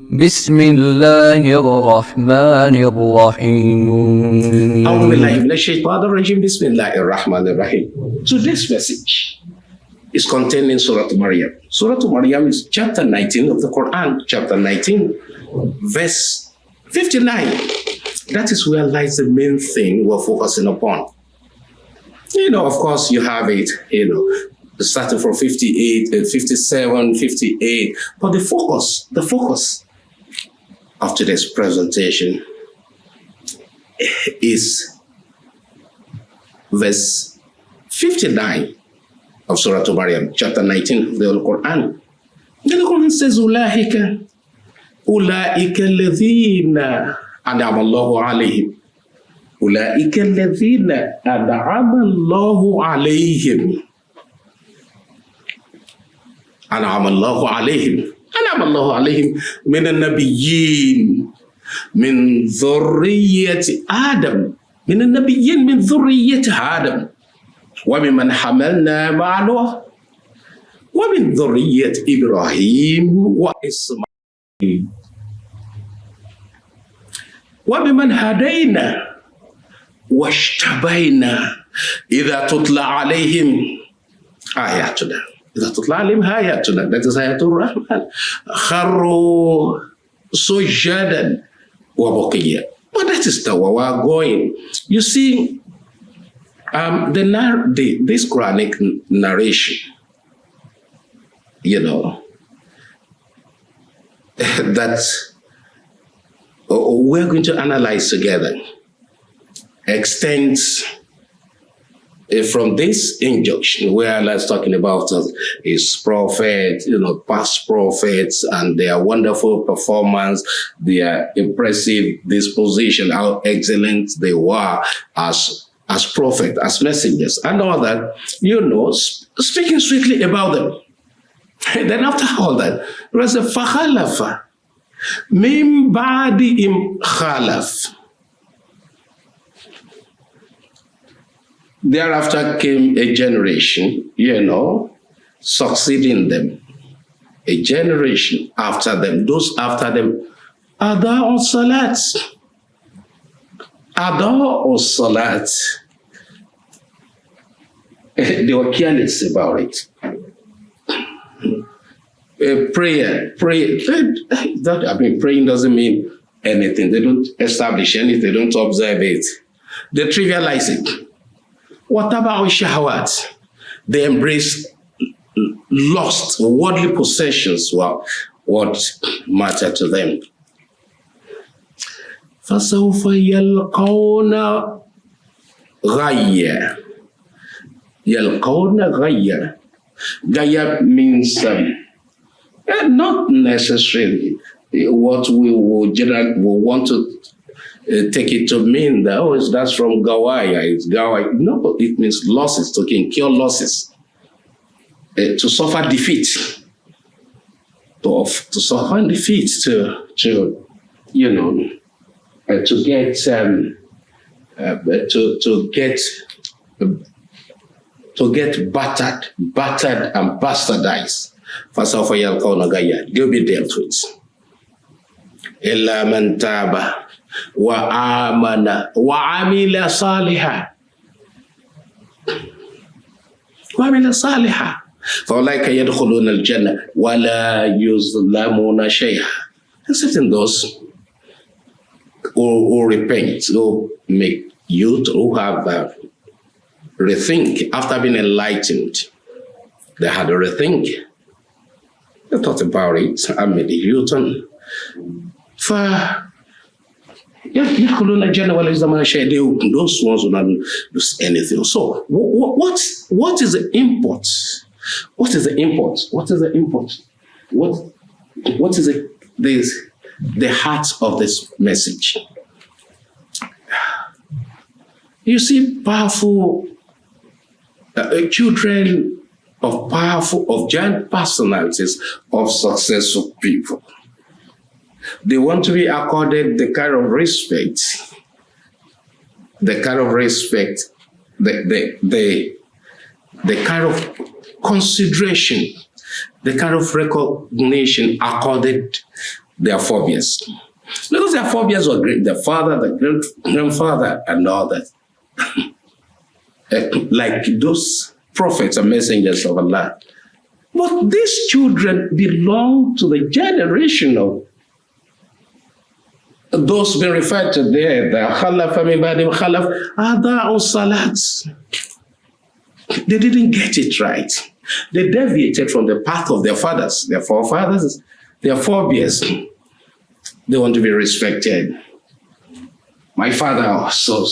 بسم الله الرحمن الرحيم. أعوذ بالله من الشيطان الرجيم. بسم الله الرحمن الرحيم. Today's message is contained in Surah Maryam. Surah Maryam is chapter 19 of the Quran, chapter 19, verse 59. That is where lies the main thing we're focusing upon. Of course, you have it, starting from 58, 57, 58. But the focus of today's presentation is verse 59 of Surah Maryam, chapter 19 of the Quran. The Quran says, Ulaika alladhina an'ama Allahu alayhim. Ulaika alladhina an'ama Allahu alayhim. أنعم الله عليهم من النبيين من ذرية آدم وممن حملنا مع نوح ومن ذرية إبراهيم وإسماعيل وممن هدينا واجتبينا إذا تتلى عليهم آياتنا إذا تطلع عليهم آياتنا that is آيات الرحمن خروا سجدا وبقيا. But that is the way we're going. You see, this Quranic narration, that we're going to analyze together extends from this injunction where Allah is talking about his prophet, past prophets and their wonderful performance, their impressive disposition, how excellent they were as prophets, as messengers, and all that, speaking sweetly about them. And then after all that, there was a فَخَلَفَ مِنْ بَعْدِهِمْ خَلَفَ. Thereafter came a generation, succeeding them. A generation after them, those after them, Ada'u Salat. They were careless about it. Prayer. Praying doesn't mean anything. They don't establish anything. They don't observe it. They trivialize it. Whatever shahwat, they embrace lust, worldly possessions were what mattered to them. فَسَوْفَ يَلْقَوْنَ غَيَّ. Gaya means not necessarily what we will generally want to take it to mean that, that's from Gawaya, it's Gawaya. No, it means losses, to incur losses, to suffer defeat, to suffer defeat, to get battered and bastardized. فَسَوْفَ يَلْقَوْنَ غَيًّا. They'll be dealt with. إِلَّا مَنْ تَابَ وآمن وعمل صالحا فأولئك يدخلون الجنة ولا يظلمون شيئا. Excepting those who repent, who make youth, who have rethink after being enlightened. They had a rethink. They thought about it and made a U-turn. Those ones will not lose anything. So, what is the import? What is the import? What is the import? What is the heart of this message? You see, powerful children of giant personalities, of successful people. They want to be accorded the kind of respect, the kind of consideration, the kind of recognition accorded their forebears. Because their forebears were great, the father, the great-grandfather, and all that. Like those prophets and messengers of Allah. But these children belong to the generation of those being referred to there, the Khalaf min ba'dihim Khalaf, ada'u salat. They didn't get it right. They deviated from the path of their fathers, their forefathers, their forebears. They want to be respected. My father was so.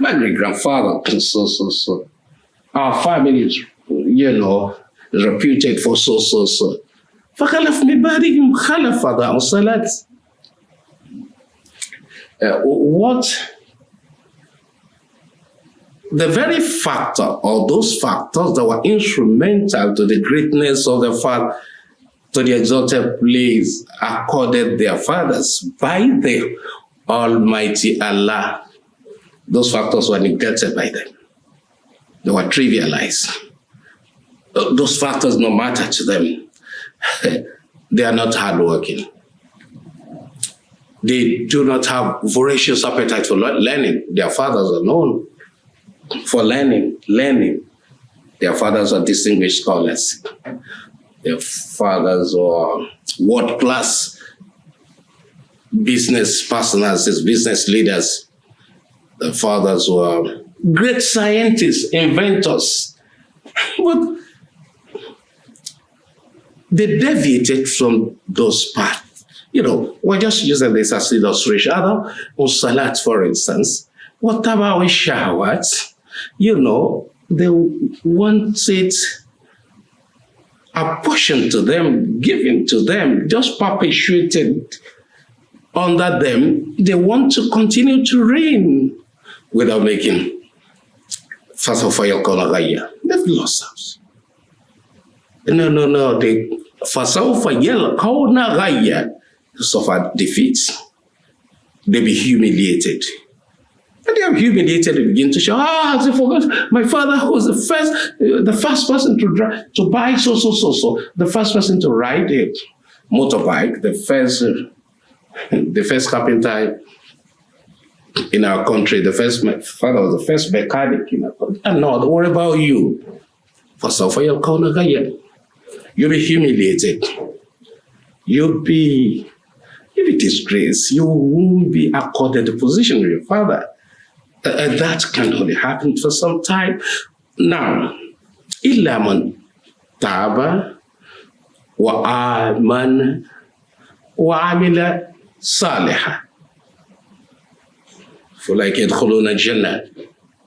My great-grandfather was so. Our family is, reputed for so. فَخَلَفْ مِنْ بَعْدِهِمْ خَلَفَ أَضَاعُوا الصَّلَاةَ. The very factor or those factors that were instrumental to the greatness of the father, to the exalted place accorded their fathers by the Almighty Allah, those factors were neglected by them. They were trivialized. Those factors don't matter to them. They are not hardworking. They do not have voracious appetite for learning. Their fathers are known for learning. Their fathers are distinguished scholars. Their fathers are world-class business personalities, business leaders. Their fathers were great scientists, inventors. But they deviated from those paths. We're just using this as illustration. Adam or Salat, for instance, what about shahwat? They wanted apportioned to them, given to them, just perpetuated under them. They want to continue to reign without making they've lost us. No. They suffer defeat. They be humiliated. And they are humiliated, they begin to show, as they forgot, my father who was the first person to buy so. The first person to ride a motorbike, the first carpenter in our country, my father was the first mechanic in our country. And no, what about you? You'll be humiliated. You'll be disgraced. You won't be accorded the position of your father. That can only happen for some time. Now, إِلَّا مَنْ تَابَ وَآمَنَ وَعَمِلَ صَالِحًا فَأُولَئِكَ يَدْخُلُونَ الْجَنَّةَ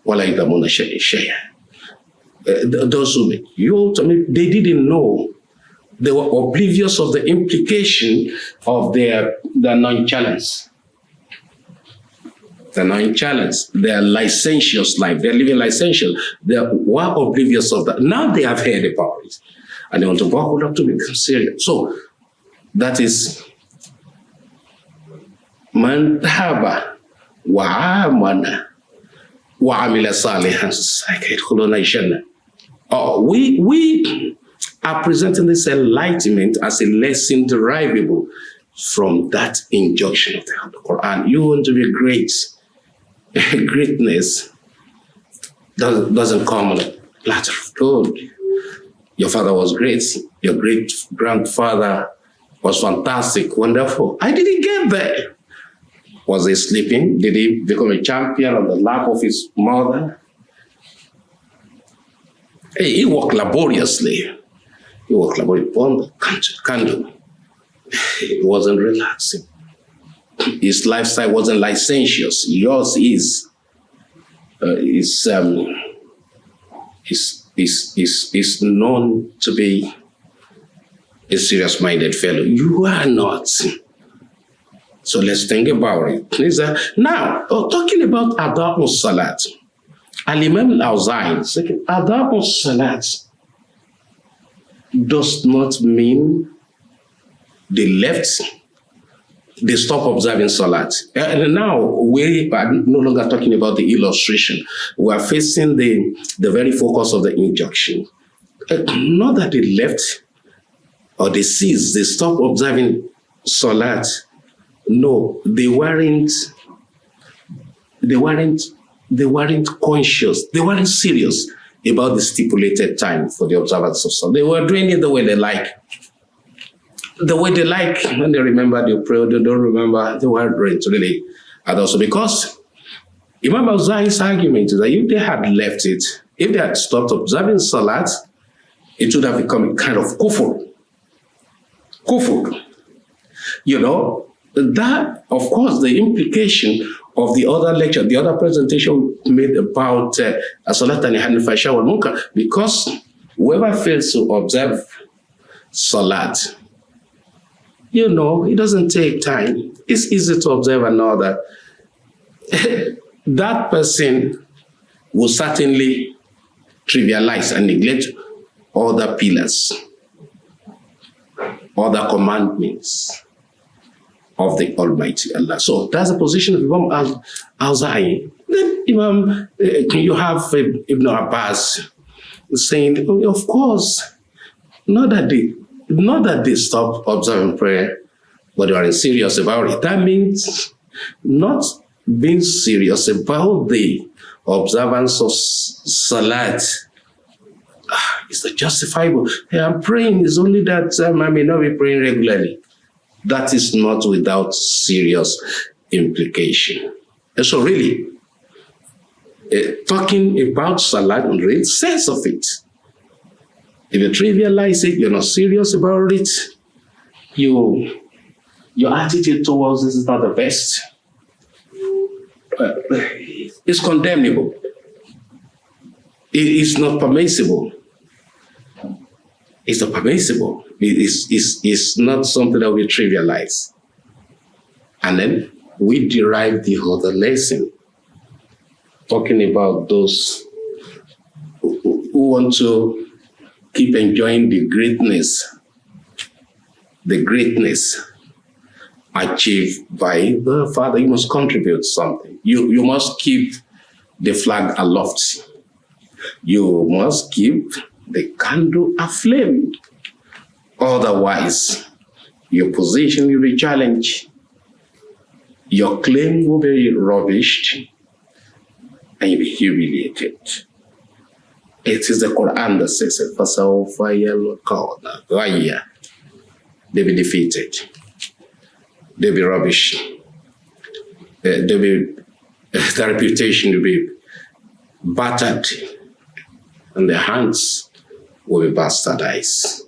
وَلَا يُظْلَمُونَ شَيْئًا. Those who they didn't know. They were oblivious of the implication of their nonchalance. The nonchalance, their licentious life, they're living licentious. They were oblivious of that. Now they have heard about it. And they want to buckle up to become serious. So that is man haba wa amana wa amila salihan sayadkhuluna al-jannah. We are presenting this enlightenment as a lesson derivable from that injunction of the Quran. You want to be great. Greatness doesn't come on a platter of gold. Your father was great. Your great-grandfather was fantastic, wonderful. I didn't get there. Was he sleeping? Did he become a champion on the lap of his mother? He worked laboriously. He worked laboriously on the candle. It wasn't relaxing. His lifestyle wasn't licentious. Yours is known to be a serious-minded fellow. You are not. So let's think about it. Now, talking about Adab Salat, Al-Imam Al-Awza'i said, Adab Salat does not mean they stop observing Salat. And now we are no longer talking about the illustration. We are facing the very focus of the injunction. Not that they left or they ceased, they stopped observing salat. No, they weren't conscious. They weren't serious about the stipulated time for the observance of salat. They were doing it the way they like. The way they like. When they remember, they pray. They don't remember, they weren't really. And also because Imam Al-Zawahiri's argument is that if they had left it, if they had stopped observing salat, it would have become a kind of kufr. Kufr. You know, that, of course, the implication of the other lecture, the other presentation made about Salat al Fasha wal Munkar, because whoever fails to observe Salat, you know, it doesn't take time. It's easy to observe another. That person will certainly trivialize and neglect other pillars, other commandments of the Almighty Allah. So that's the position of Imam Al-Zawahiri. Then Imam, you have Ibn Abbas saying, oh, of course, not that they stop observing prayer, but they are serious about it. That means not being serious about the observance of Salat is not justifiable. Hey, I'm praying, it's only that I may not be praying regularly. That is not without serious implication. And so really, talking about Salat and real sense of it. If you trivialize it, you're not serious about it, your attitude towards this is not the best. It's condemnable. It is not permissible. It's not permissible. It's not something that we trivialize. And then we derive the other lesson, talking about those who want to keep enjoying the greatness achieved by the Father. You must contribute something. You must keep the flag aloft. You must keep the candle aflame. Otherwise, your position will be challenged. Your claim will be rubbished, and you'll be humiliated. It is the Quran that says it. They'll be defeated. They'll be rubbish. Their reputation will be battered, and their hands will be bastardized.